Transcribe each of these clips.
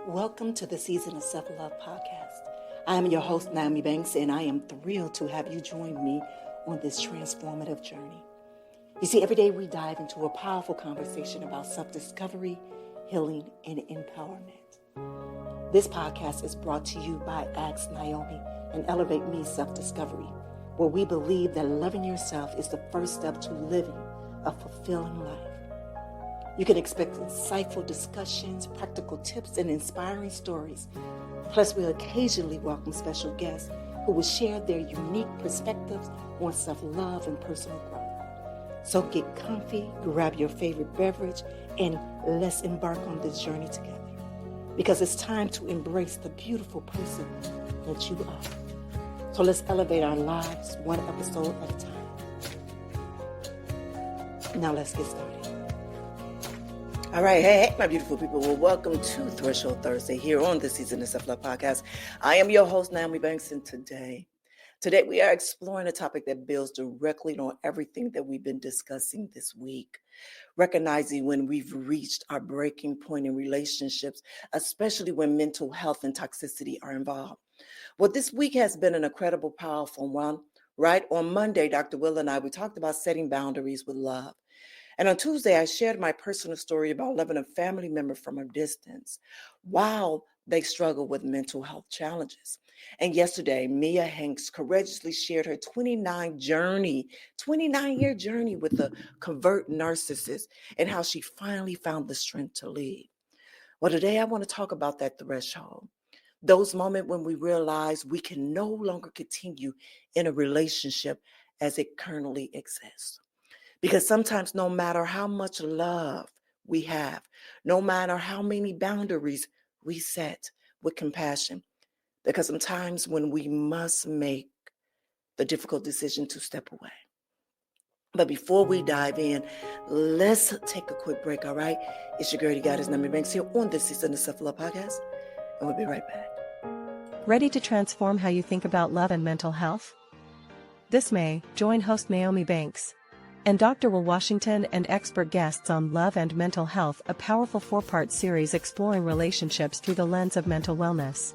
Welcome to the Season of Self-Love podcast. I am your host, Nyomi Banks, and I am thrilled to have you join me on this transformative journey. You see, every day we dive into a powerful conversation about self-discovery, healing, and empowerment. This podcast is brought to you by Ask Nyomi and Elevate Me Self-Discovery, where we believe that loving yourself is the first step to living a fulfilling life. You can expect insightful discussions, practical tips, and inspiring stories. Plus, we'll occasionally welcome special guests who will share their unique perspectives on self-love and personal growth. So get comfy, grab your favorite beverage, and let's embark on this journey together. Because it's time to embrace the beautiful person that you are. So let's elevate our lives one episode at a time. Now let's get started. All right. Hey, my beautiful people. Well, welcome to Threshold Thursday here on the Season of Self-Love podcast. I am your host, Nyomi Banks, and today we are exploring a topic that builds directly on everything that we've been discussing this week. Recognizing when we've reached our breaking point in relationships, especially when mental health and toxicity are involved. Well, this week has been an incredible, powerful one, right? On Monday, Dr. Will and we talked about setting boundaries with love. And on Tuesday, I shared my personal story about loving a family member from a distance while they struggle with mental health challenges. And yesterday, Mia Hanks courageously shared her 29-year journey with a covert narcissist and how she finally found the strength to leave. Well, today I want to talk about that threshold. Those moments when we realize we can no longer continue in a relationship as it currently exists. Because sometimes no matter how much love we have, no matter how many boundaries we set with compassion, because sometimes when we must make the difficult decision to step away. But before we dive in, let's take a quick break, all right? It's your girl, Goddess Nyomi Banks here on this Season of Self-Love podcast, and we'll be right back. Ready to transform how you think about love and mental health? This May, join host Nyomi Banks and Dr. Will Washington and expert guests on Love and Mental Health, a powerful 4-part series exploring relationships through the lens of mental wellness.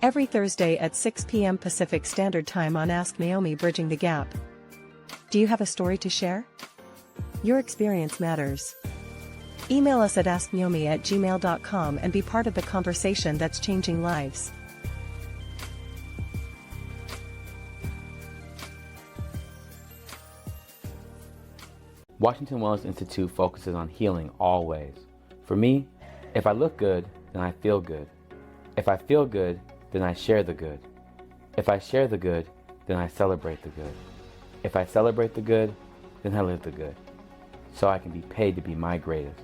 Every Thursday at 6 p.m. Pacific Standard Time on Ask Nyomi Bridging the Gap. Do you have a story to share? Your experience matters. Email us at asknyomi@gmail.com and be part of the conversation that's changing lives. Washington Wellness Institute focuses on healing always. For me, if I look good, then I feel good. If I feel good, then I share the good. If I share the good, then I celebrate the good. If I celebrate the good, then I live the good. So I can be paid to be my greatest.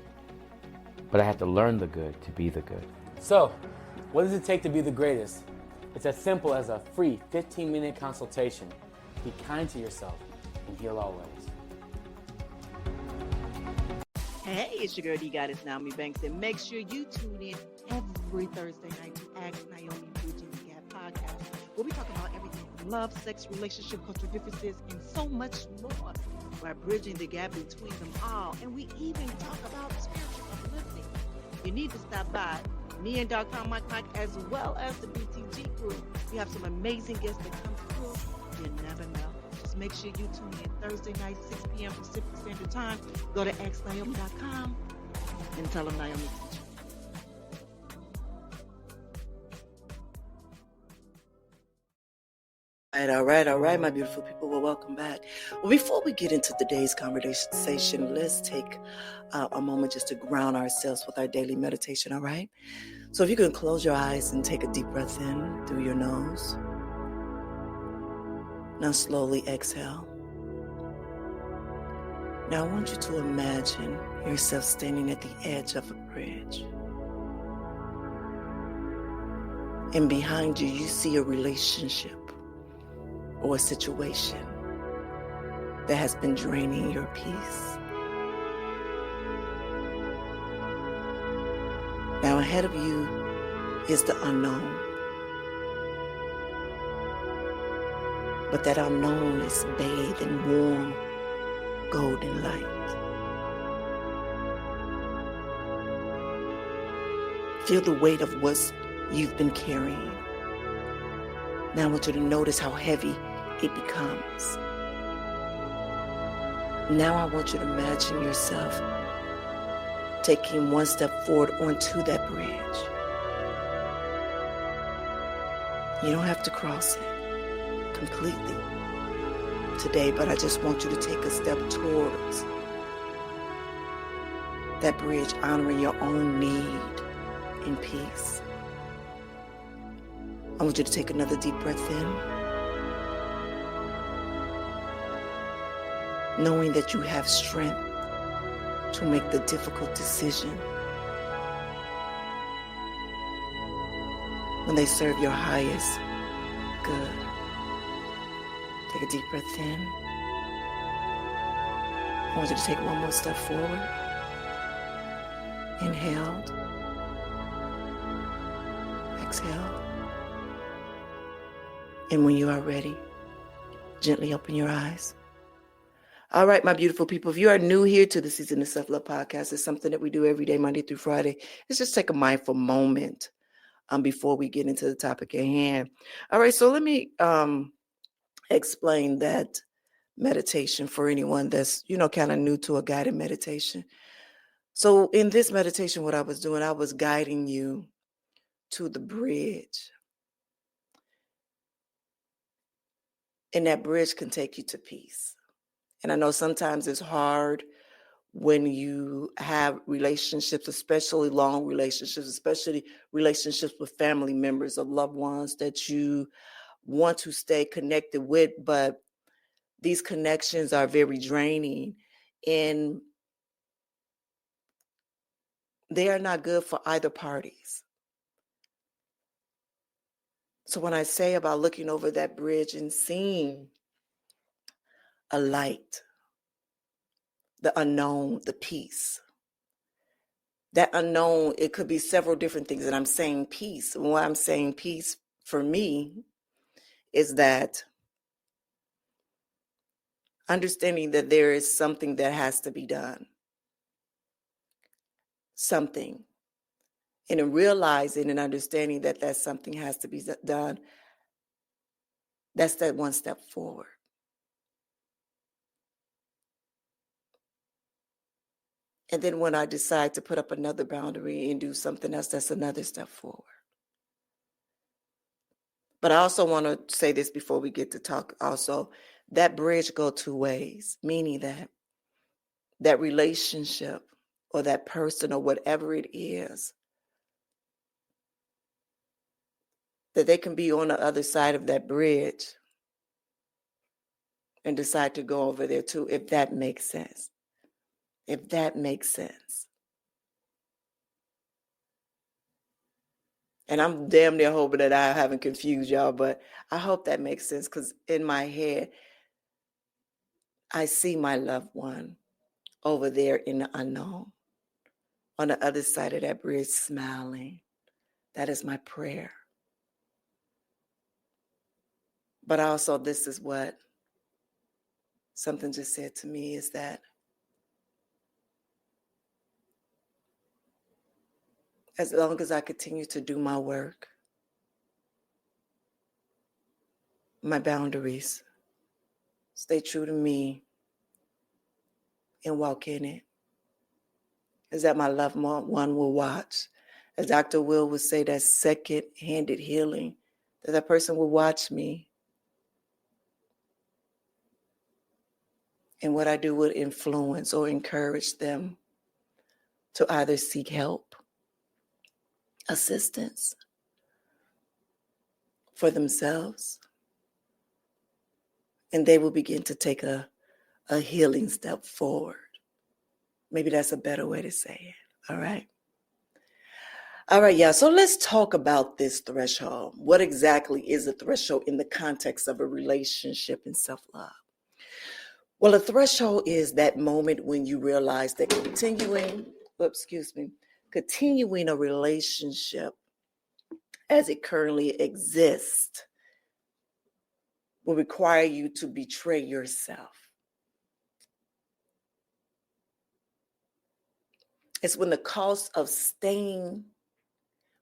But I have to learn the good to be the good. So, what does it take to be the greatest? It's as simple as a free 15-minute consultation. Be kind to yourself and heal always. Hey, it's your girl, Goddess Nyomi Banks, and make sure you tune in every Thursday night to Ask Nyomi Bridging the Gap podcast, where we talk about everything from love, sex, relationship, cultural differences, and so much more. We're bridging the gap between them all, and we even talk about spiritual uplifting. You need to stop by me and Dr. Mike, as well as the BTG crew. We have some amazing guests that come through. You never know. Just make sure you tune in Thursday night, 6 p.m. Pacific Standard Time. Go to xnyomi.com and tell them Nyomi sent you. All right, my beautiful people. Well, welcome back. Well, before we get into today's conversation, let's take a moment just to ground ourselves with our daily meditation, all right? So if you can close your eyes and take a deep breath in through your nose. Now slowly exhale. Now I want you to imagine yourself standing at the edge of a bridge. And behind you, you see a relationship or a situation that has been draining your peace. Now ahead of you is the unknown. But that unknown is bathed in warm, golden light. Feel the weight of what you've been carrying. Now I want you to notice how heavy it becomes. Now I want you to imagine yourself taking one step forward onto that bridge. You don't have to cross it completely today, but I just want you to take a step towards that bridge, honoring your own need and peace. I want you to take another deep breath in, knowing that you have strength to make the difficult decision when they serve your highest good. Take a deep breath in. I want you to take one more step forward. Inhaled. Exhale. And when you are ready, gently open your eyes. All right, my beautiful people, if you are new here to the Season of Self-Love podcast, it's something that we do every day, Monday through Friday. Let's just take a mindful moment before we get into the topic at hand. All right, so let me explain that meditation for anyone that's, kind of new to a guided meditation. So in this meditation, what I was doing, I was guiding you to the bridge. And that bridge can take you to peace. And I know sometimes it's hard when you have relationships, especially long relationships, especially relationships with family members or loved ones that you want to stay connected with, but these connections are very draining and they are not good for either parties. So when I say about looking over that bridge and seeing a light, the unknown, the peace, that unknown, it could be several different things. And I'm saying peace. And why I'm saying peace for me is that understanding that there is something that has to be done. Something. And in realizing and understanding that that something has to be done, that's that one step forward. And then when I decide to put up another boundary and do something else, that's another step forward. But I also want to say this before we get to talk also, that bridge go two ways, meaning that relationship or that person or whatever it is, that they can be on the other side of that bridge and decide to go over there too, if that makes sense. If that makes sense. And I'm damn near hoping that I haven't confused y'all, but I hope that makes sense because in my head, I see my loved one over there in the unknown, on the other side of that bridge, smiling. That is my prayer. But also, this is what something just said to me is that as long as I continue to do my work, my boundaries, stay true to me, and walk in it, is that my loved one will watch. As Dr. Will would say, that second-handed healing, that person will watch me. And what I do would influence or encourage them to either seek help, assistance for themselves, and they will begin to take a healing step forward. Maybe that's a better way to say it. All right. All right, yeah. So let's talk about this threshold. What exactly is a threshold in the context of a relationship and self-love? Well, a threshold is that moment when you realize that continuing a relationship as it currently exists will require you to betray yourself. It's when the cost of staying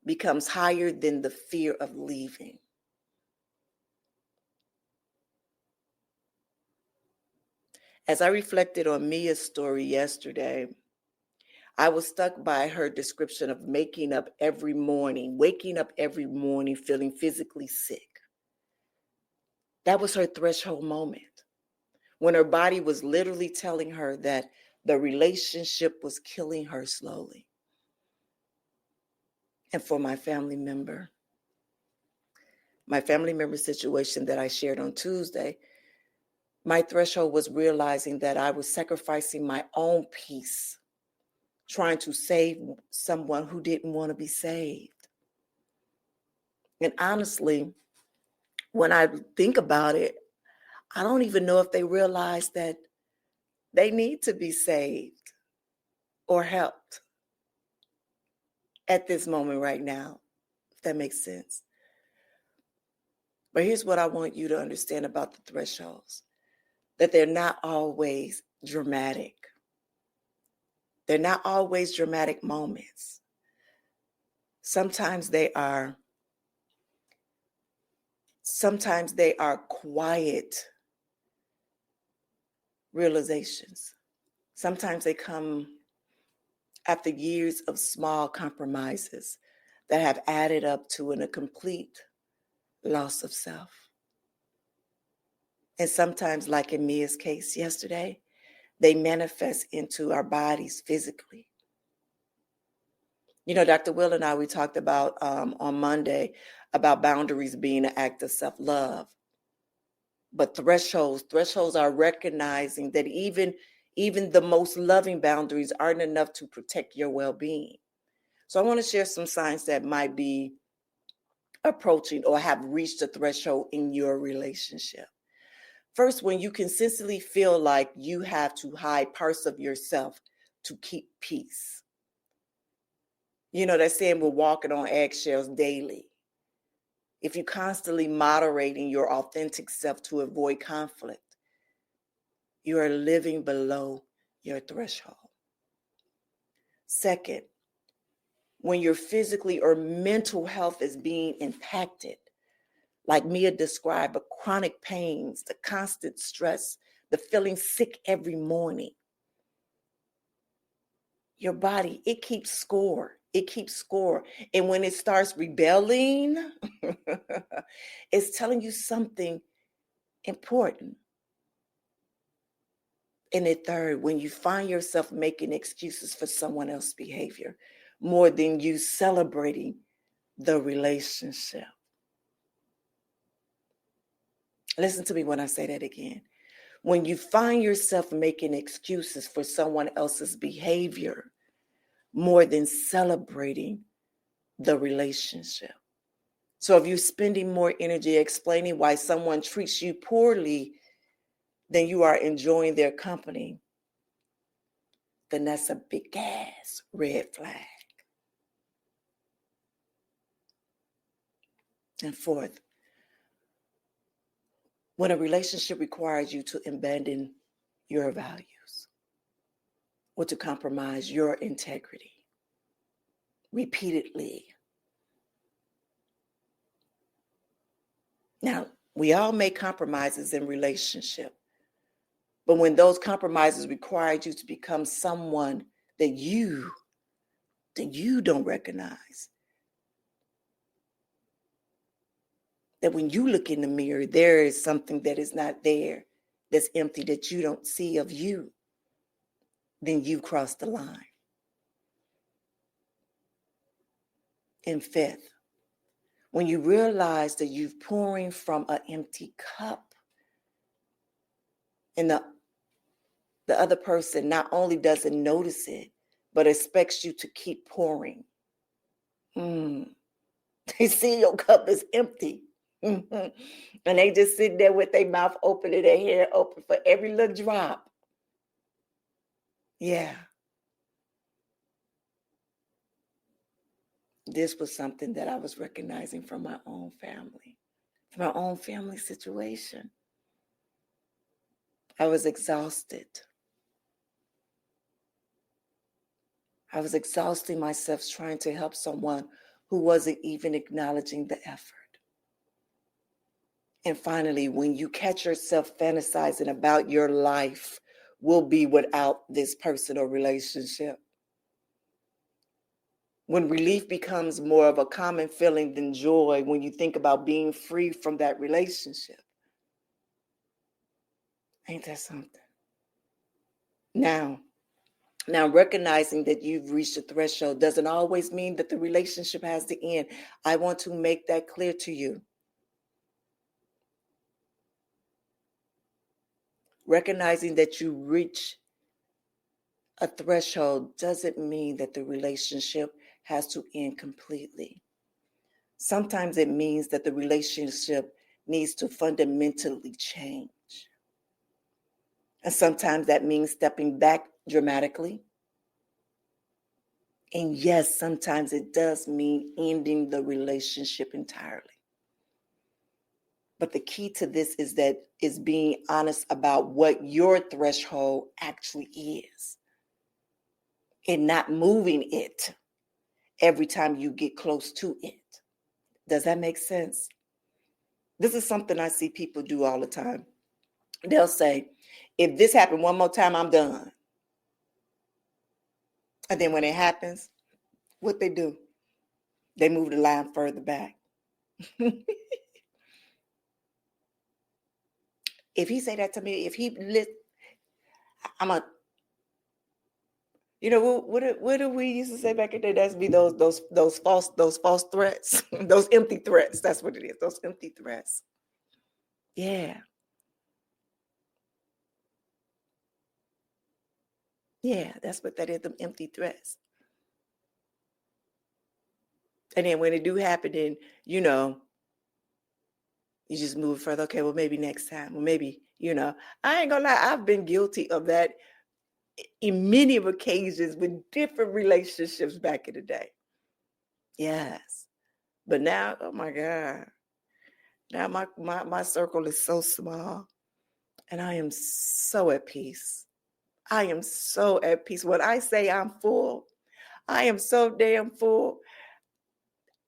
becomes higher than the fear of leaving. As I reflected on Mia's story yesterday, I was struck by her description of waking up every morning feeling physically sick. That was her threshold moment, when her body was literally telling her that the relationship was killing her slowly. And for my family member situation that I shared on Tuesday, my threshold was realizing that I was sacrificing my own peace, trying to save someone who didn't want to be saved. And honestly, when I think about it, I don't even know if they realize that they need to be saved or helped at this moment right now, if that makes sense. But here's what I want you to understand about the thresholds, that they're not always dramatic. They're not always dramatic moments. Sometimes they are quiet realizations. Sometimes they come after years of small compromises that have added up to a complete loss of self. And sometimes, like in Mia's case yesterday, they manifest into our bodies physically. You know, Dr. Will and I, we talked about on Monday about boundaries being an act of self-love. But thresholds are recognizing that even the most loving boundaries aren't enough to protect your well-being. So I want to share some signs that might be approaching or have reached a threshold in your relationship. First, when you consistently feel like you have to hide parts of yourself to keep peace. You know, that saying, we're walking on eggshells daily. If you're constantly moderating your authentic self to avoid conflict, you are living below your threshold. Second, when your physically or mental health is being impacted, like Mia described, but chronic pains, the constant stress, the feeling sick every morning. Your body, it keeps score. It keeps score. And when it starts rebelling, it's telling you something important. And then third, when you find yourself making excuses for someone else's behavior more than you celebrating the relationship. Listen to me when I say that again. When you find yourself making excuses for someone else's behavior more than celebrating the relationship. So if you're spending more energy explaining why someone treats you poorly than you are enjoying their company, then that's a big ass red flag. And fourth, when a relationship requires you to abandon your values or to compromise your integrity repeatedly. Now, we all make compromises in relationship, but when those compromises require you to become someone that you don't recognize, that when you look in the mirror, there is something that is not there, that's empty, that you don't see of you, then you cross the line. And fifth, when you realize that you're pouring from an empty cup, and the other person not only doesn't notice it, but expects you to keep pouring. They see your cup is empty. And they just sit there with their mouth open and their hair open for every little drop. Yeah. This was something that I was recognizing from my own family situation. I was exhausted. I was exhausting myself trying to help someone who wasn't even acknowledging the effort. And finally, when you catch yourself fantasizing about your life will be without this person or relationship, when relief becomes more of a common feeling than joy, when you think about being free from that relationship, ain't that something? Now, recognizing that you've reached a threshold doesn't always mean that the relationship has to end. I want to make that clear to you. Recognizing that you reach a threshold doesn't mean that the relationship has to end completely. Sometimes it means that the relationship needs to fundamentally change. And sometimes that means stepping back dramatically. And yes, sometimes it does mean ending the relationship entirely. But the key to this is being honest about what your threshold actually is and not moving it every time you get close to it. Does that make sense? This is something I see people do all the time. They'll say, if this happened one more time, I'm done. And then when it happens, what they do? They move the line further back. If he say that to me, I'm a, what do we used to say back in the day? That's be those false threats, those empty threats. That's what it is. Those empty threats. Yeah. Yeah, that's what that is, them empty threats. And then when it do happen, then, you just move further. Okay, well, maybe next time. Well, maybe, I ain't gonna lie. I've been guilty of that in many of occasions with different relationships back in the day. Yes. But now, oh my God. Now my circle is so small. And I am so at peace. I am so at peace. When I say I'm full, I am so damn full.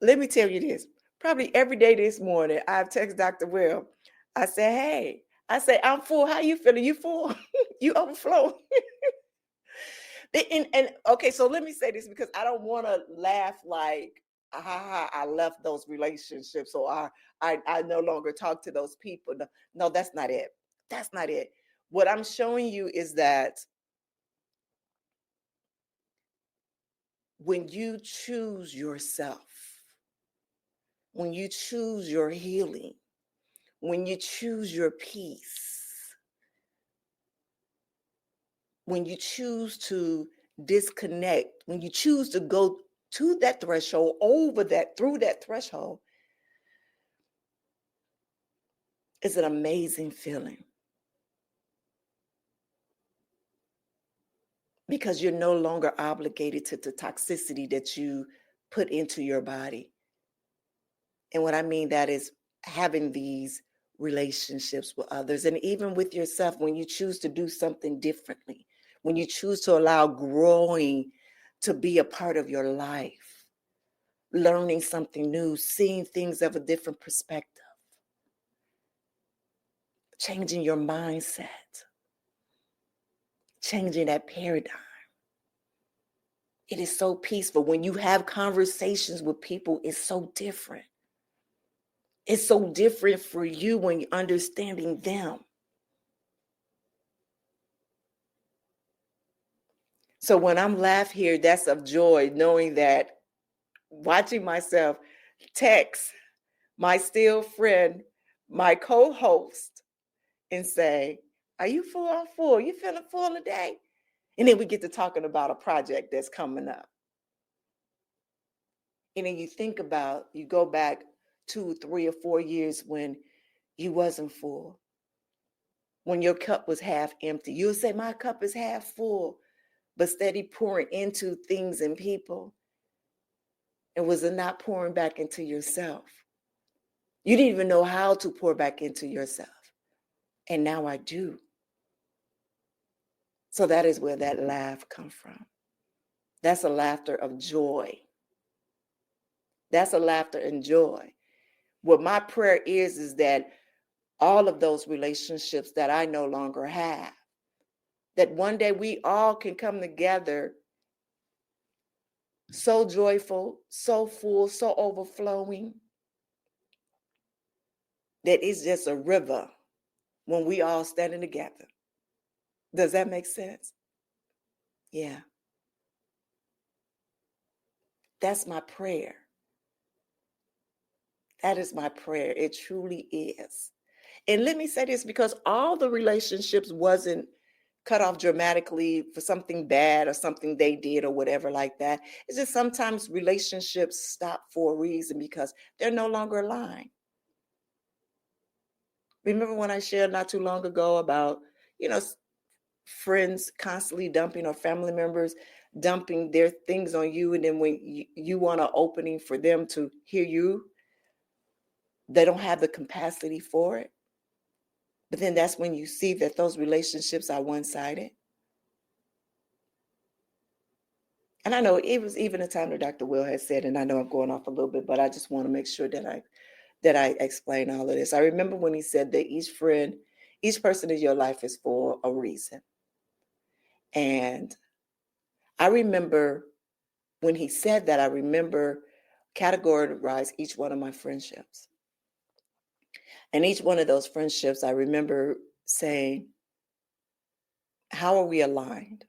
Let me tell you this. Probably every day this morning, I've texted Dr. Will. I said, hey, I'm full. How you feeling? You full? You overflow? And okay, so let me say this because I don't want to laugh like, I left those relationships or I no longer talk to those people. No, that's not it. That's not it. What I'm showing you is that when you choose yourself, when you choose your healing, when you choose your peace, when you choose to disconnect, when you choose to go to that threshold, through that threshold, it's an amazing feeling. Because you're no longer obligated to the toxicity that you put into your body. And what I mean that is having these relationships with others and even with yourself when you choose to do something differently, when you choose to allow growing to be a part of your life, learning something new, seeing things of a different perspective, changing your mindset, changing that paradigm. It is so peaceful. When you have conversations with people, it's so different. It's so different for you when you're understanding them. So when I'm laughing here, that's of joy, knowing that watching myself text my still friend, my co-host, and say, are you full? I'm full. You feeling full today? And then we get to talking about a project that's coming up. And then you go back 2, 3, or 4 years when you wasn't full. When your cup was half empty, you'll say, my cup is half full, but steady pouring into things and people. And was it not pouring back into yourself? You didn't even know how to pour back into yourself. And now I do. So that is where that laugh comes from. That's a laughter of joy. That's a laughter and joy. What my prayer is that all of those relationships that I no longer have, that one day we all can come together so joyful, so full, so overflowing, that it's just a river when we all standing together. Does that make sense? Yeah. That's my prayer. That is my prayer. It truly is. And let me say this, because all the relationships wasn't cut off dramatically for something bad or something they did or whatever like that. It's just sometimes relationships stop for a reason because they're no longer aligned. Remember when I shared not too long ago about, friends constantly dumping, or family members dumping their things on you, and then when you want an opening for them to hear you, they don't have the capacity for it. But then that's when you see that those relationships are one-sided. And I know it was even a time that Dr. Will has said, and I know I'm going off a little bit, but I just want to make sure that I explain all of this. I remember when he said that each person in your life is for a reason. And I remember when he said that, I remember categorize each one of my friendships. And each one of those friendships, I remember saying, how are we aligned?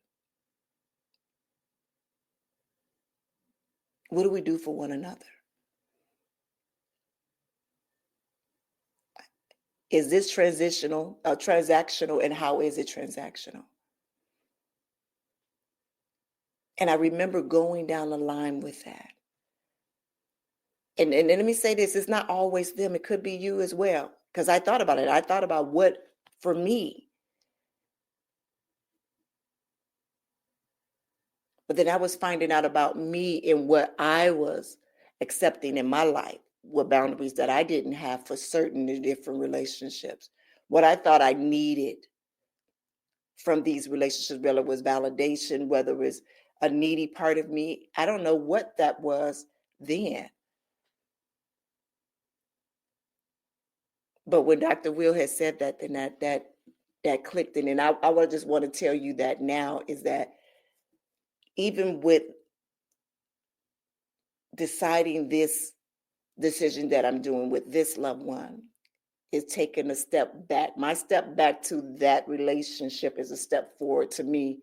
What do we do for one another? Is this transactional, and how is it transactional? And I remember going down the line with that. And let me say this, it's not always them. It could be you as well. Because I thought about it. I thought about what, for me. But then I was finding out about me and what I was accepting in my life, what boundaries that I didn't have for certain different relationships, what I thought I needed from these relationships, whether it was validation, whether it was a needy part of me. I don't know what that was then. But when Dr. Will has said that, then that clicked in. And I would just want to tell you that now is that even with deciding this decision that I'm doing with this loved one, is taking a step back. My step back to that relationship is a step forward to me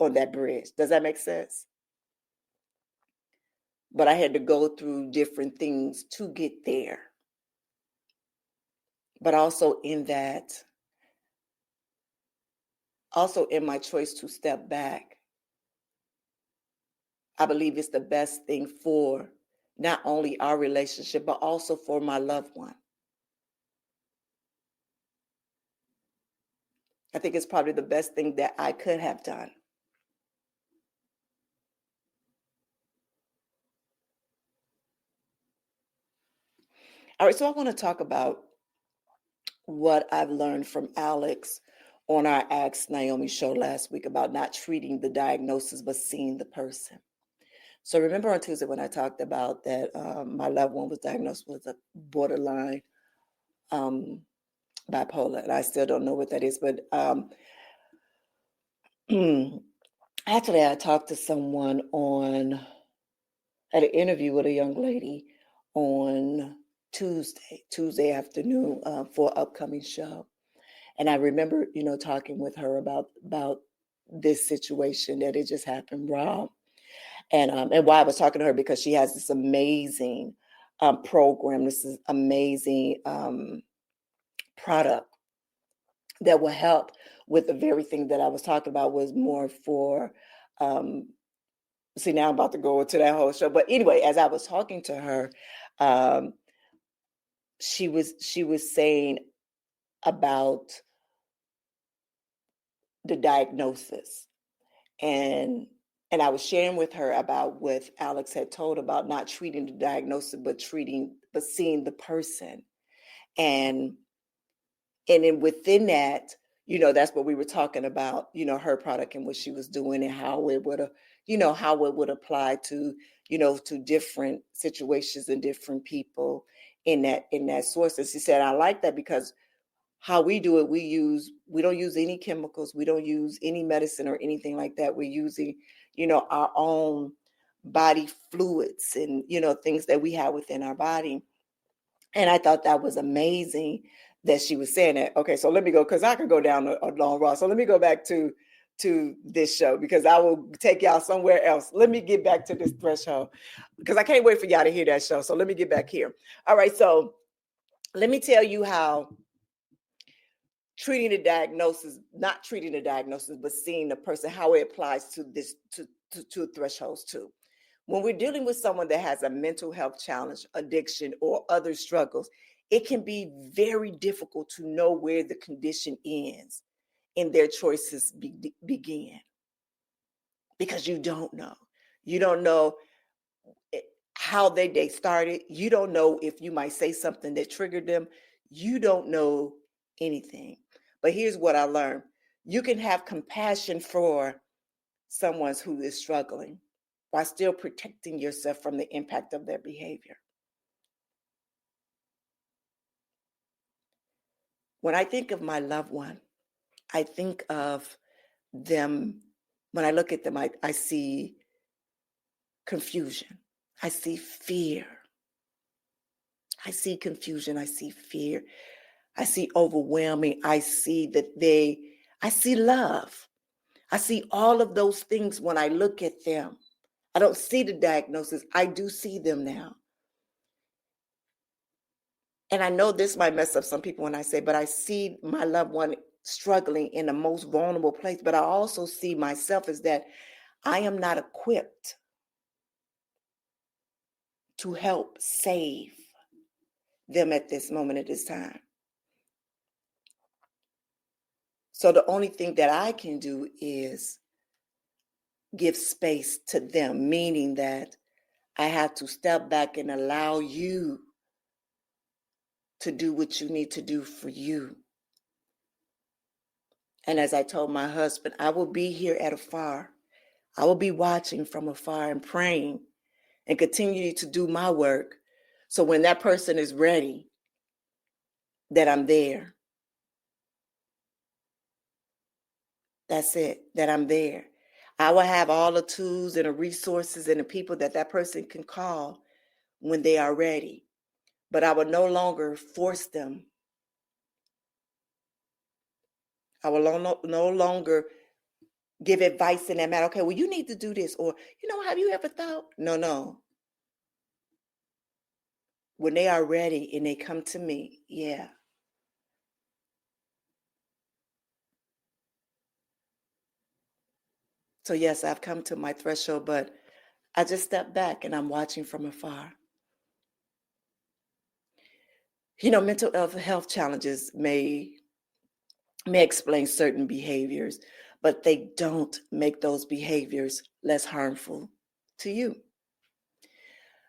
on that bridge. Does that make sense? But I had to go through different things to get there. But also in my choice to step back, I believe it's the best thing for not only our relationship, but also for my loved one. I think it's probably the best thing that I could have done. All right, so I want to talk about what I've learned from Alex on our Ask Naomi show last week about not treating the diagnosis, but seeing the person. So remember on Tuesday when I talked about that my loved one was diagnosed with a borderline bipolar, and I still don't know what that is, but actually I talked to someone at an interview with a young lady on Tuesday afternoon for an upcoming show. And I remember, talking with her about this situation that it just happened wrong. And why I was talking to her, because she has this amazing program, this is amazing product that will help with the very thing that I was talking about, was more for, see, now I'm about to go into that whole show. But anyway, as I was talking to her, she was saying about the diagnosis, and I was sharing with her about what Alex had told about not treating the diagnosis, but seeing the person. And then within that, that's what we were talking about, her product and what she was doing and how it would have, how it would apply to, to different situations and different people in that source. And she said, I like that because how we do it, we don't use any chemicals, we don't use any medicine or anything like that. We're using, our own body fluids and, things that we have within our body. And I thought that was amazing that she was saying that. Okay, so let me go, because I could go down a long road. So let me go back to this show, because I will take y'all somewhere else. Let me get back to this threshold, because I can't wait for y'all to hear that show. So let me get back here. All right, so let me tell you how not treating the diagnosis, but seeing the person, how it applies to this, to thresholds too. When we're dealing with someone that has a mental health challenge, addiction, or other struggles, it can be very difficult to know where the condition ends and their choices begin, because you don't know. You don't know how their day started. You don't know if you might say something that triggered them. You don't know anything. But here's what I learned. You can have compassion for someone who is struggling while still protecting yourself from the impact of their behavior. When I think of my loved one, I think of them, when I look at them, I see confusion. I see fear. I see confusion. I see fear. I see overwhelming. I see I see love. I see all of those things when I look at them. I don't see the diagnosis. I do see them now. And I know this might mess up some people when I say, but I see my loved one struggling in the most vulnerable place. But I also see myself as that I am not equipped to help save them at this moment, at this time. So the only thing that I can do is give space to them, meaning that I have to step back and allow you to do what you need to do for you. And as I told my husband, I will be here at afar. I will be watching from afar and praying and continue to do my work. So when that person is ready, that I'm there. That's it, that I'm there. I will have all the tools and the resources and the people that person can call when they are ready. But I will no longer force them. I will no longer give advice in that matter. Okay, well, you need to do this. Or, have you ever thought? No. When they are ready and they come to me, yeah. So yes, I've come to my threshold, but I just step back and I'm watching from afar. Mental health challenges may explain certain behaviors, but they don't make those behaviors less harmful to you.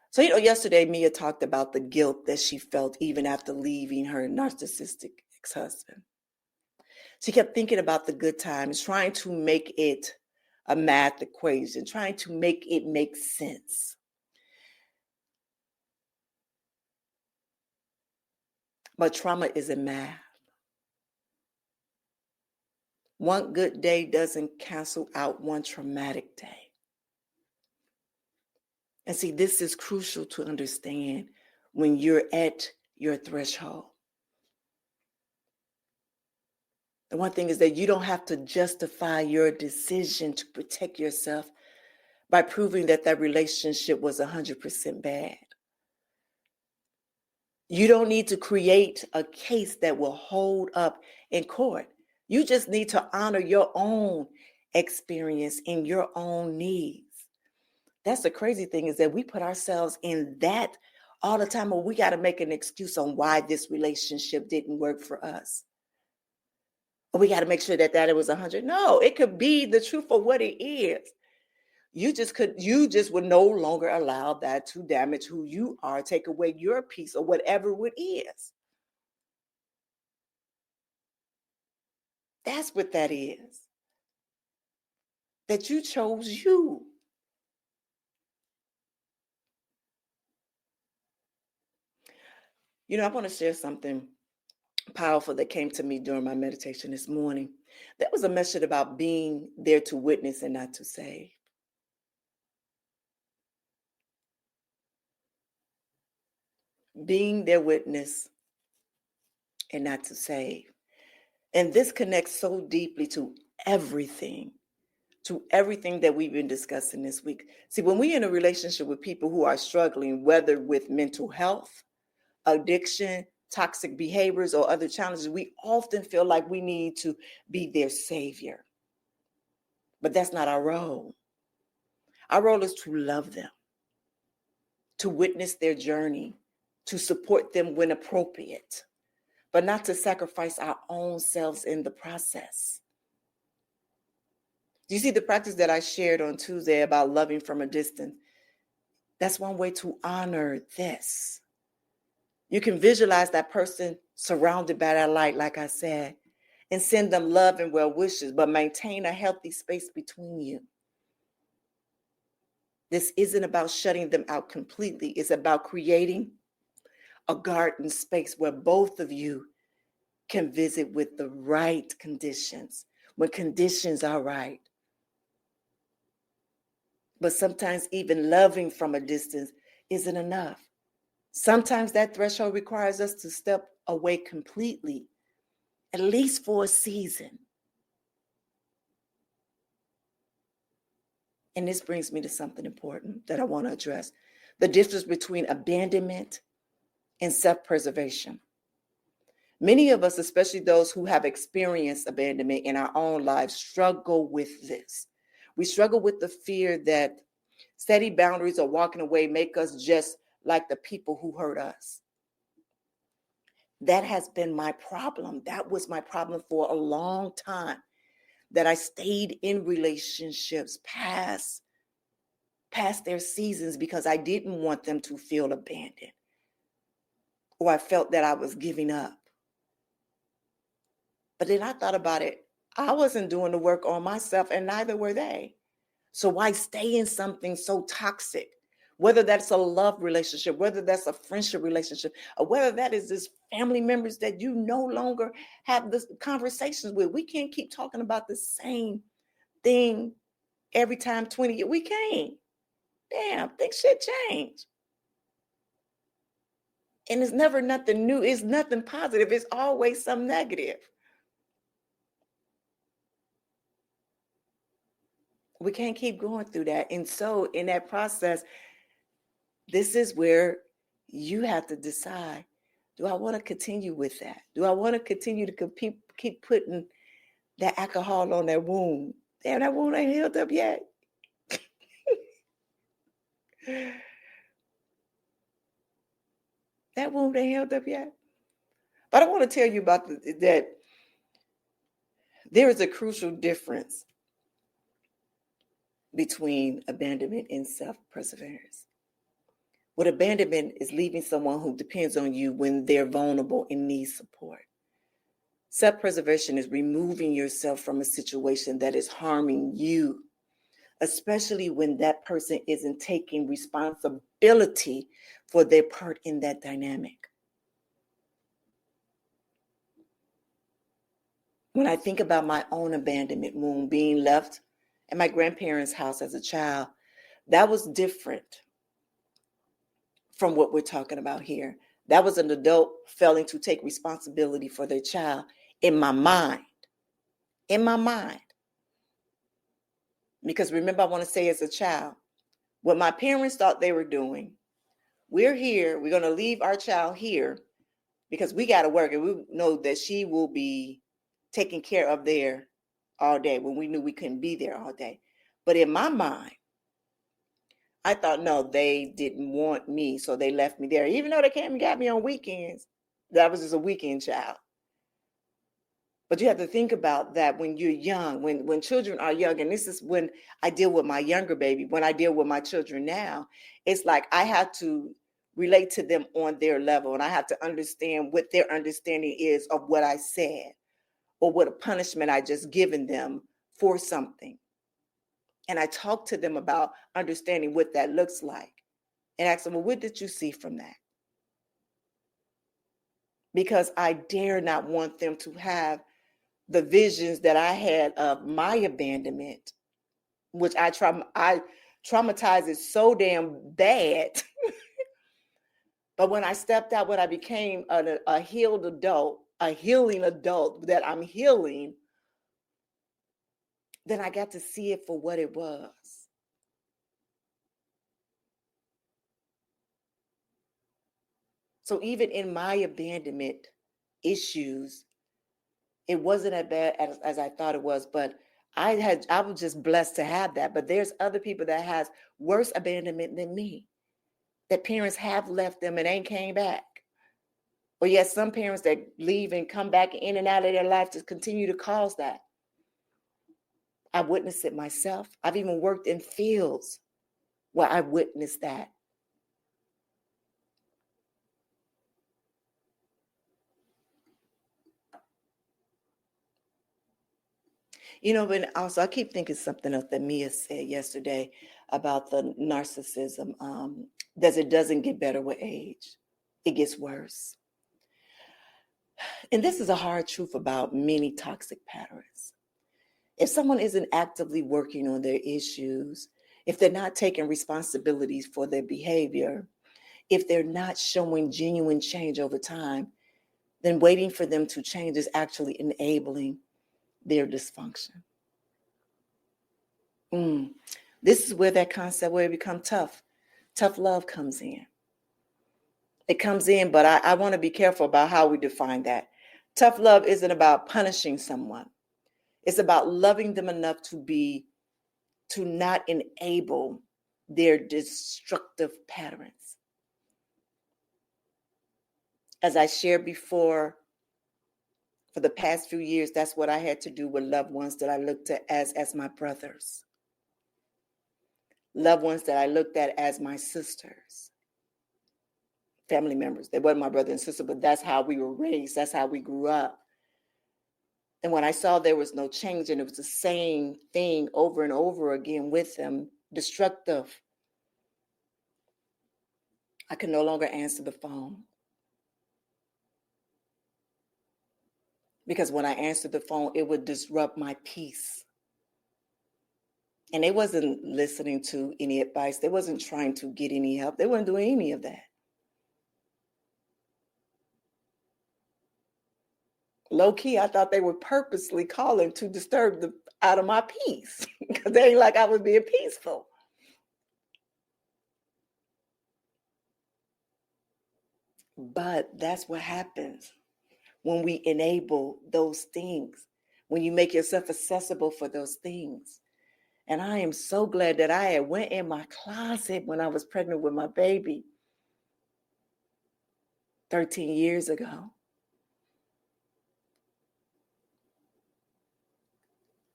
So, yesterday Mia talked about the guilt that she felt even after leaving her narcissistic ex-husband. She kept thinking about the good times, trying to make it a math equation, trying to make it make sense. But trauma isn't math. One good day doesn't cancel out one traumatic day. And see, this is crucial to understand when you're at your threshold. The one thing is that you don't have to justify your decision to protect yourself by proving that relationship was 100% bad. You don't need to create a case that will hold up in court. You just need to honor your own experience and your own needs. That's the crazy thing, is that we put ourselves in that all the time, or we got to make an excuse on why this relationship didn't work for us. Or we got to make sure that it was 100. No, it could be the truth of what it is. You just would no longer allow that to damage who you are, take away your peace or whatever it is. That's what that is. That you chose you. I want to share something powerful that came to me during my meditation this morning. That was a message about being there to witness and not to save. Being their witness and not to save. And this connects so deeply to everything that we've been discussing this week. See, when we're in a relationship with people who are struggling, whether with mental health, addiction, toxic behaviors, or other challenges, we often feel like we need to be their savior. But that's not our role. Our role is to love them, to witness their journey, to support them when appropriate, but not to sacrifice our own selves in the process. Do you see the practice that I shared on Tuesday about loving from a distance? That's one way to honor this. You can visualize that person surrounded by that light, like I said, and send them love and well wishes, but maintain a healthy space between you. This isn't about shutting them out completely. It's about creating a garden space where both of you can visit with the right conditions, when conditions are right. But sometimes even loving from a distance isn't enough. Sometimes that threshold requires us to step away completely, at least for a season. And this brings me to something important that I want to address: the difference between abandonment and self-preservation. Many of us, especially those who have experienced abandonment in our own lives, struggle with this. We struggle with the fear that steady boundaries or walking away make us just like the people who hurt us. That has been my problem. That was my problem for a long time, that I stayed in relationships past their seasons because I didn't want them to feel abandoned, or I felt that I was giving up. But then I thought about it. I wasn't doing the work on myself, and neither were they. So why stay in something so toxic? Whether that's a love relationship, whether that's a friendship relationship, or whether that is just family members that you no longer have this conversations with. We can't keep talking about the same thing every time 20 years. We can't. Damn, things should change. And it's never nothing new. It's nothing positive. It's always some negative. We can't keep going through that. And so in that process, this is where you have to decide, do I want to continue with that? Do I want to continue to keep putting that alcohol on that wound? Damn, that wound ain't healed up yet. That wound ain't healed up yet. But I want to tell you about that there is a crucial difference between abandonment and self-perseverance. What abandonment is leaving someone who depends on you when they're vulnerable and needs support. Self-preservation is removing yourself from a situation that is harming you, especially when that person isn't taking responsibility for their part in that dynamic. When I think about my own abandonment wound, being left at my grandparents' house as a child, that was different from what we're talking about here. That was an adult failing to take responsibility for their child in my mind. In my mind. Because remember, I want to say as a child, what my parents thought they were doing, we're here, we're going to leave our child here because we got to work, and we know that she will be taken care of there all day, when we knew we couldn't be there all day. But in my mind, I thought, no, they didn't want me, so they left me there. Even though they came and got me on weekends, that was just a weekend child. But you have to think about that when you're young, when children are young, and this is when I deal with my younger baby, when I deal with my children now, it's like I have to relate to them on their level, and I have to understand what their understanding is of what I said, or what a punishment I just given them for something. And I talk to them about understanding what that looks like, and ask them, well, what did you see from that? because I dare not want them to have the visions that I had of my abandonment, which I traumatized it so damn bad. But when I stepped out, when I became a healed adult, a healing adult that I'm healing, then I got to see it for what it was. So even in my abandonment issues, it wasn't as bad as I thought it was, but I was just blessed to have that. But there's other people that has worse abandonment than me, that parents have left them and ain't came back. Or yes, some parents that leave and come back in and out of their life to continue to cause that. I witnessed it myself. I've even worked in fields where I witnessed that. You know, but also I keep thinking something else that Mia said yesterday about the narcissism. It doesn't get better with age. It gets worse. And this is a hard truth about many toxic patterns. If someone isn't actively working on their issues, if they're not taking responsibilities for their behavior, if they're not showing genuine change over time, then waiting for them to change is actually enabling their dysfunction. This is where that concept where it becomes tough. Tough love comes in. It comes in, but I want to be careful about how we define that. Tough love isn't about punishing someone. It's about loving them enough to not enable their destructive patterns. As I shared before, for the past few years, that's what I had to do with loved ones that I looked at as my brothers. Loved ones that I looked at as my sisters. Family members. They weren't my brother and sister, but that's how we were raised. That's how we grew up. And when I saw there was no change and it was the same thing over and over again with them, destructive, I could no longer answer the phone. Because when I answered the phone, it would disrupt my peace. And they wasn't listening to any advice. They wasn't trying to get any help. They weren't doing any of that. Low key, I thought they were purposely calling to disturb out of my peace because they ain't like I was being peaceful. But that's what happens when we enable those things, when you make yourself accessible for those things. And I am so glad that I had went in my closet when I was pregnant with my baby 13 years ago.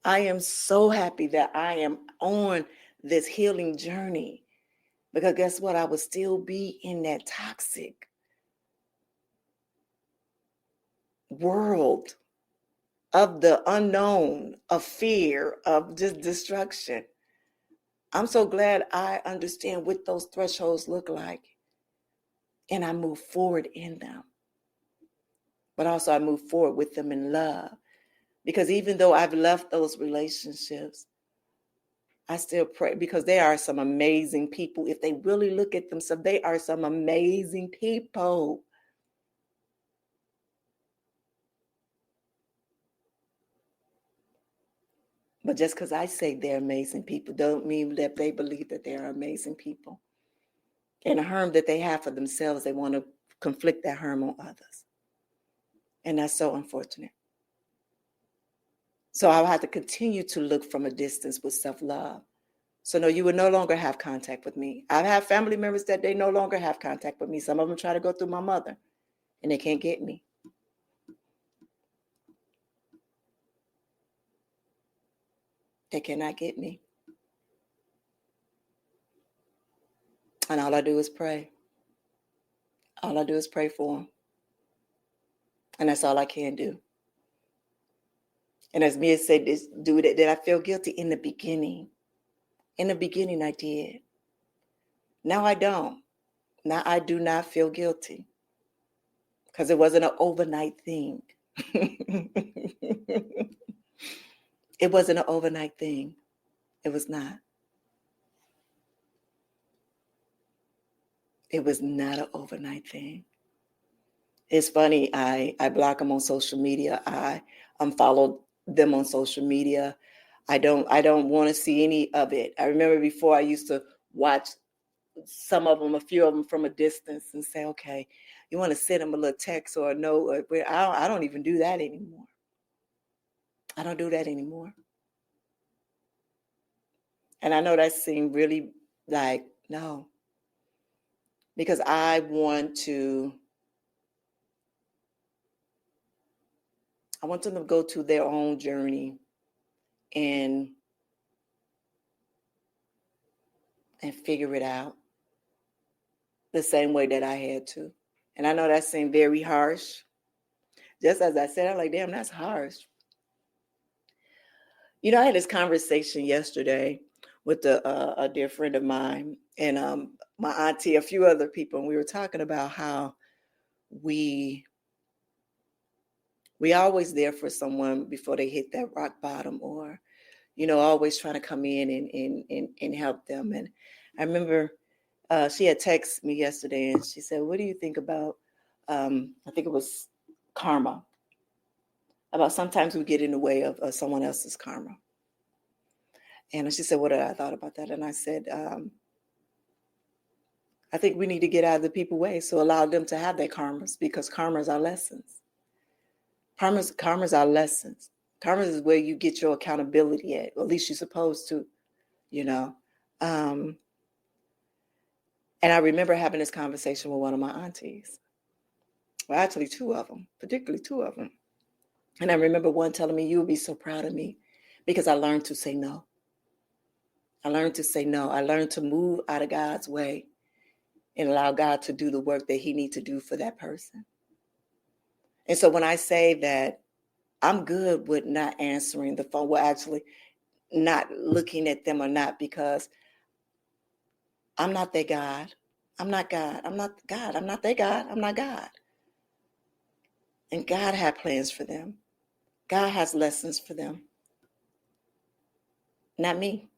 I am so happy that I am on this healing journey because guess what? I would still be in that toxic world of the unknown, of fear, of just destruction. I'm so glad I understand what those thresholds look like and I move forward in them. But also I move forward with them in love. Because even though I've left those relationships, I still pray because they are some amazing people. If they really look at themselves, they are some amazing people. But just because I say they're amazing people, don't mean that they believe that they're amazing people. And the harm that they have for themselves, they want to conflict that harm on others. And that's so unfortunate. So I'll have to continue to look from a distance with self-love. So no, you will no longer have contact with me. I have family members that they no longer have contact with me. Some of them try to go through my mother and they can't get me. They cannot get me. And all I do is pray. All I do is pray for them. And that's all I can do. And as Mia said, did I feel guilty in the beginning? In the beginning, I did. Now I don't. Now I do not feel guilty. because it wasn't an overnight thing. It wasn't an overnight thing. It was not. It was not an overnight thing. It's funny. I block them on social media. I unfollow them on social media. I don't want to see any of it. I remember before I used to watch some of them, a few of them from a distance, and say, okay, you want to send them a little text or a note. I don't even do that anymore. I don't do that anymore. And I know that seemed really like, no, because I want them to go to their own journey and figure it out the same way that I had to. And I know that seemed very harsh. Just as I said, I'm like, damn, that's harsh. You know, I had this conversation yesterday with a dear friend of mine and my auntie, a few other people, and we were talking about how we always there for someone before they hit that rock bottom, or, you know, always trying to come in and help them. And I remember she had texted me yesterday and she said, what do you think about, I think it was karma, about sometimes we get in the way of someone else's karma. And she said, what did I thought about that? And I said, I think we need to get out of the people's way. So allow them to have their karmas, because karmas are lessons. Karmas are lessons. Karma is where you get your accountability at, or at least you're supposed to, you know. And I remember having this conversation with one of my aunties. Well, actually two of them, particularly two of them. And I remember one telling me, you would be so proud of me because I learned to say no. I learned to say no. I learned to move out of God's way and allow God to do the work that he needs to do for that person. And so when I say that I'm good with not answering the phone, well, actually not looking at them or not, because I'm not their God. I'm not God. I'm not God. I'm not their God. I'm not God. And God had plans for them. God has lessons for them. Not me.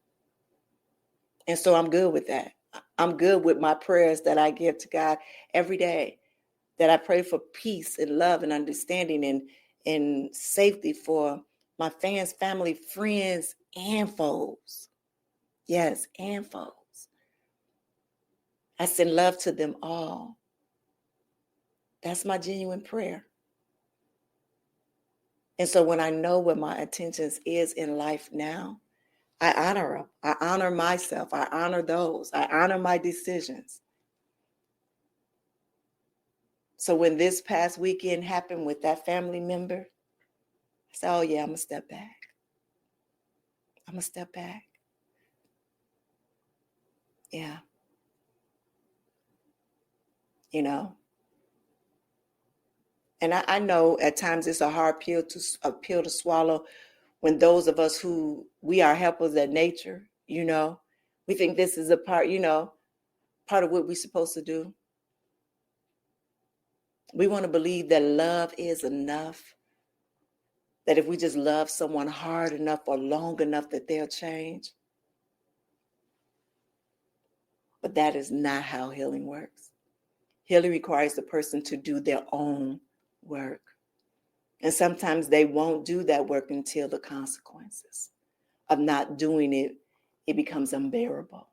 And so I'm good with that. I'm good with my prayers that I give to God every day, that I pray for peace and love and understanding and safety for my fans, family, friends, and foes. Yes, and foes. I send love to them all. That's my genuine prayer. And so when I know what my intentions is in life now, I honor them. I honor myself. I honor those. I honor my decisions. So when this past weekend happened with that family member, I said, oh yeah, I'm going to step back. I'm going to step back. Yeah. You know. And I know at times it's a hard pill to swallow when those of us who we are helpers at nature, you know, we think this is a part, you know, part of what we're supposed to do. We want to believe that love is enough, that if we just love someone hard enough or long enough that they'll change. But that is not how healing works. Healing requires the person to do their own work. And sometimes they won't do that work until the consequences of not doing it, it becomes unbearable.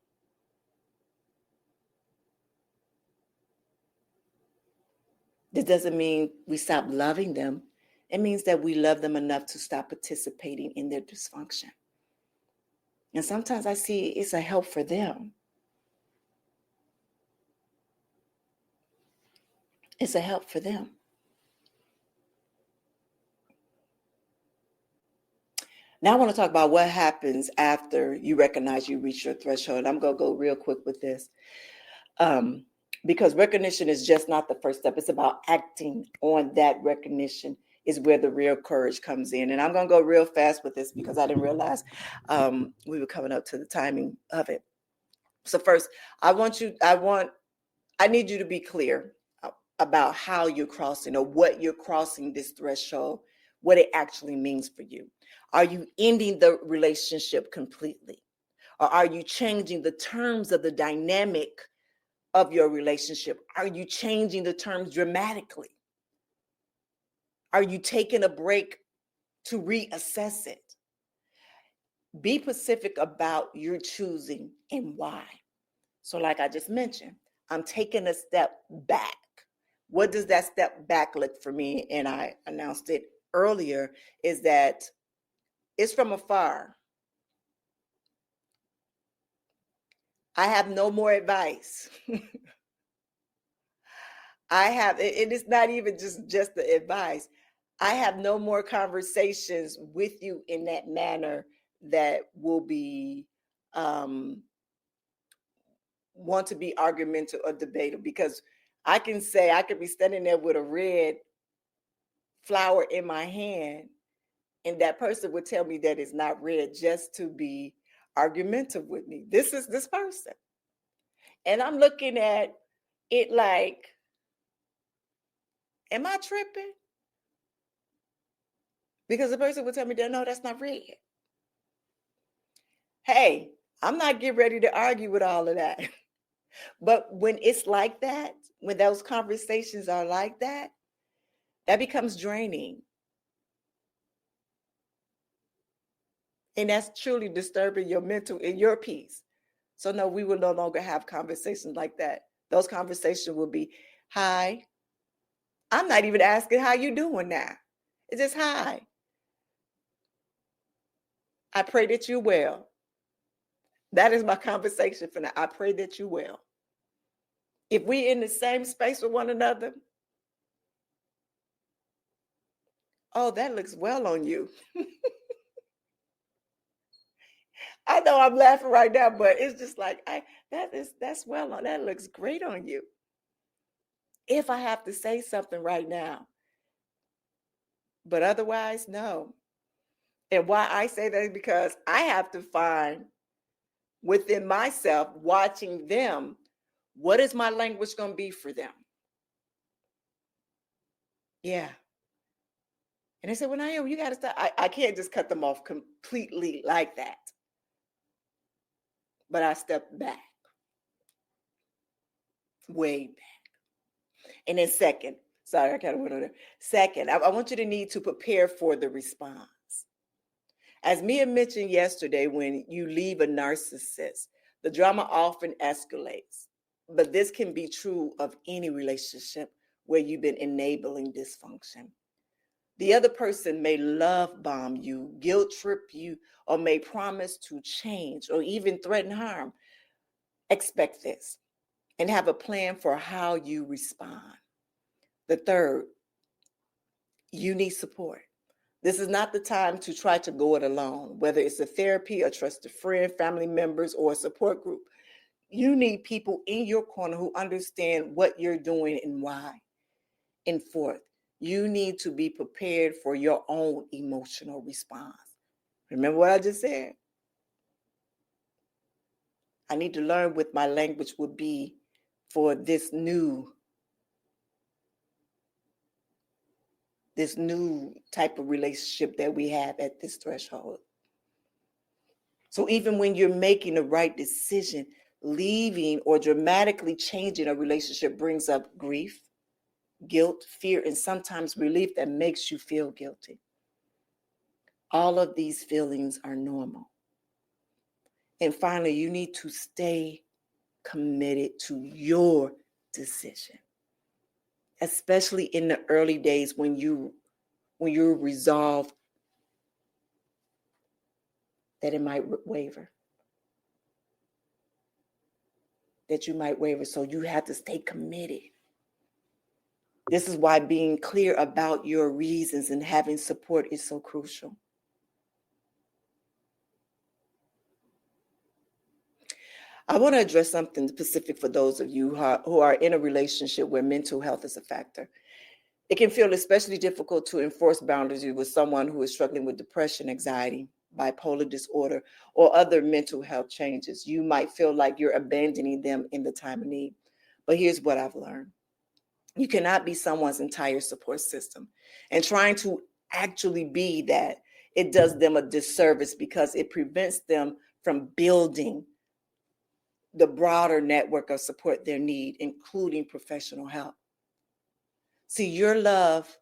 This doesn't mean we stop loving them. It means that we love them enough to stop participating in their dysfunction. And sometimes I see it's a help for them. It's a help for them. Now I want to talk about what happens after you recognize you reach your threshold. I'm going to go real quick with this. Because recognition is just not the first step. It's about acting on that recognition is where the real courage comes in. And I'm going to go real fast with this because I didn't realize we were coming up to the timing of it. So first, I need you to be clear. about how you're crossing or what you're crossing this threshold, what it actually means for you. Are you ending the relationship completely? Or are you changing the terms of the dynamic of your relationship? Are you changing the terms dramatically? Are you taking a break to reassess it? Be specific about your choosing and why. So like I just mentioned, I'm taking a step back. What does that step back look for me? And I announced it earlier, is that it's from afar. I have no more advice. It is not even just the advice. I have no more conversations with you in that manner that will be want to be argumentative or debatable, because I could be standing there with a red flower in my hand, and that person would tell me that it's not red just to be argumentative with me. This is this person. And I'm looking at it like, am I tripping? Because the person would tell me that, no, that's not red. Hey, I'm not getting ready to argue with all of that. But when it's like that, when those conversations are like that, that becomes draining. And that's truly disturbing your mental and your peace. So no, we will no longer have conversations like that. Those conversations will be, hi. I'm not even asking how you doing now. It's just hi. I pray that you're well. That is my conversation for now. I pray that you're well. If we in the same space with one another, oh, that looks well on you. I know I'm laughing right now, but it's just like, that's well on. That looks great on you. If I have to say something right now, but otherwise, no. And why I say that is because I have to find within myself, watching them, what is my language going to be for them? Yeah. And they said, well, Naomi, you got to stop. I can't just cut them off completely like that. But I stepped back, way back. And then second, sorry, I kind of went on there. Second, I want you to need to prepare for the response. As Mia mentioned yesterday, when you leave a narcissist, the drama often escalates. But this can be true of any relationship where you've been enabling dysfunction. The other person may love bomb you, guilt trip you, or may promise to change or even threaten harm. Expect this and have a plan for how you respond. The third, you need support. This is not the time to try to go it alone, whether it's a therapy, a trusted friend, family members, or a support group. You need people in your corner who understand what you're doing and why. And fourth, you need to be prepared for your own emotional response. Remember what I just said? I need to learn what my language would be for this new type of relationship that we have at this threshold. So even when you're making the right decision, leaving or dramatically changing a relationship brings up grief, guilt, fear, and sometimes relief that makes you feel guilty. All of these feelings are normal. And finally, you need to stay committed to your decision, especially in the early days when you're resolved that it might waver, that you might waver. So you have to stay committed. This is why being clear about your reasons and having support is so crucial. I want to address something specific for those of you who are in a relationship where mental health is a factor. It can feel especially difficult to enforce boundaries with someone who is struggling with depression, anxiety, bipolar disorder, or other mental health changes. You might feel like you're abandoning them in the time of need. But here's what I've learned. You cannot be someone's entire support system. And trying to actually be that, it does them a disservice because it prevents them from building the broader network of support they need, including professional help. See, your love,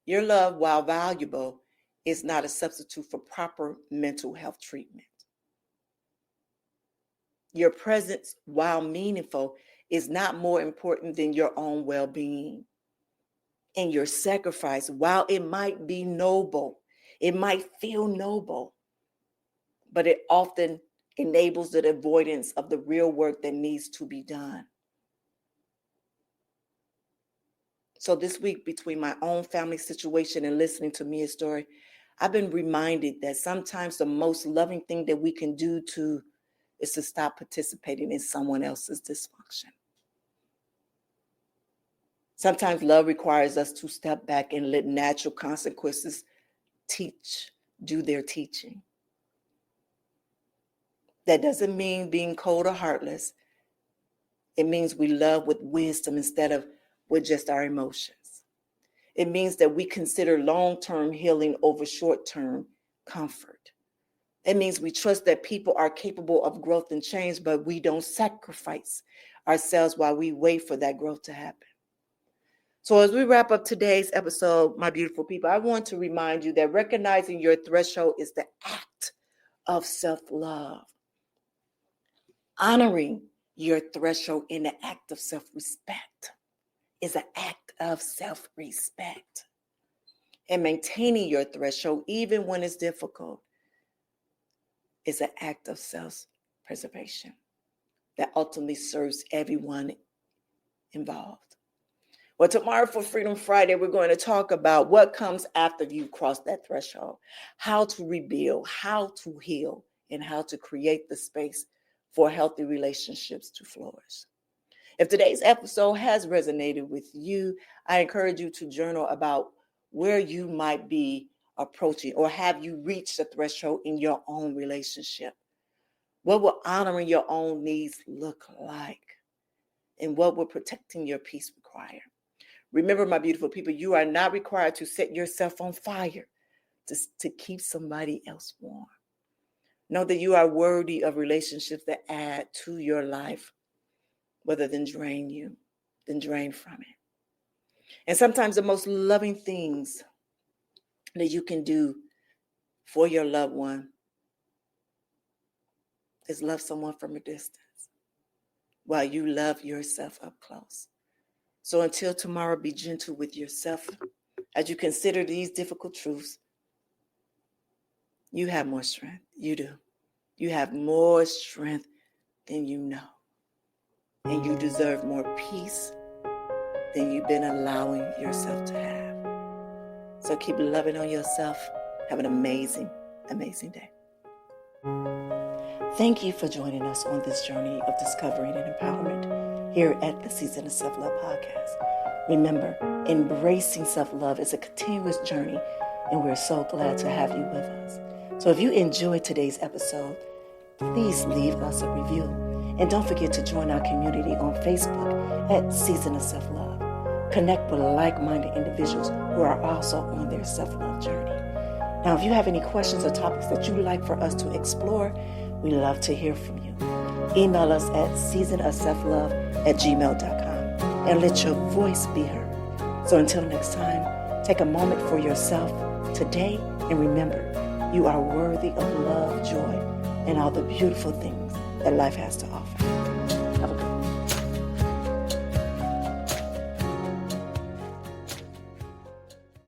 while valuable, is not a substitute for proper mental health treatment. Your presence, while meaningful, is not more important than your own well-being. And your sacrifice, while it might be noble, it might feel noble, but it often enables the avoidance of the real work that needs to be done. So this week, between my own family situation and listening to Mia's story, I've been reminded that sometimes the most loving thing that we can do is to stop participating in someone else's dysfunction. Sometimes love requires us to step back and let natural consequences do their teaching. That doesn't mean being cold or heartless. It means we love with wisdom instead of with just our emotions. It means that we consider long-term healing over short-term comfort. It means we trust that people are capable of growth and change, but we don't sacrifice ourselves while we wait for that growth to happen. So as we wrap up today's episode, my beautiful people, I want to remind you that recognizing your threshold is the act of self-love. Honoring your threshold in the act of self-respect is an act of self-respect. And maintaining your threshold, even when it's difficult, is an act of self-preservation that ultimately serves everyone involved. Well, tomorrow for Freedom Friday, we're going to talk about what comes after you cross that threshold, how to rebuild, how to heal, and how to create the space for healthy relationships to flourish. If today's episode has resonated with you, I encourage you to journal about where you might be approaching, or have you reached the threshold in your own relationship? What will honoring your own needs look like? And what will protecting your peace require? Remember, my beautiful people, you are not required to set yourself on fire to keep somebody else warm. Know that you are worthy of relationships that add to your life rather than drain from it. And sometimes the most loving things that you can do for your loved one is love someone from a distance while you love yourself up close. So until tomorrow, be gentle with yourself as you consider these difficult truths. You have more strength. You do. You have more strength than you know. And you deserve more peace than you've been allowing yourself to have. So keep loving on yourself. Have an amazing, amazing day. Thank you for joining us on this journey of discovery and empowerment here at the Season of Self-Love podcast. Remember, embracing self-love is a continuous journey, and we're so glad to have you with us. So if you enjoyed today's episode, please leave us a review. And don't forget to join our community on Facebook at Season of Self-Love. Connect with like-minded individuals who are also on their self-love journey. Now, if you have any questions or topics that you'd like for us to explore, we love to hear from you. Email us at seasonofselflove@gmail.com and let your voice be heard. So until next time, take a moment for yourself today and remember, you are worthy of love, joy, and all the beautiful things that life has to offer.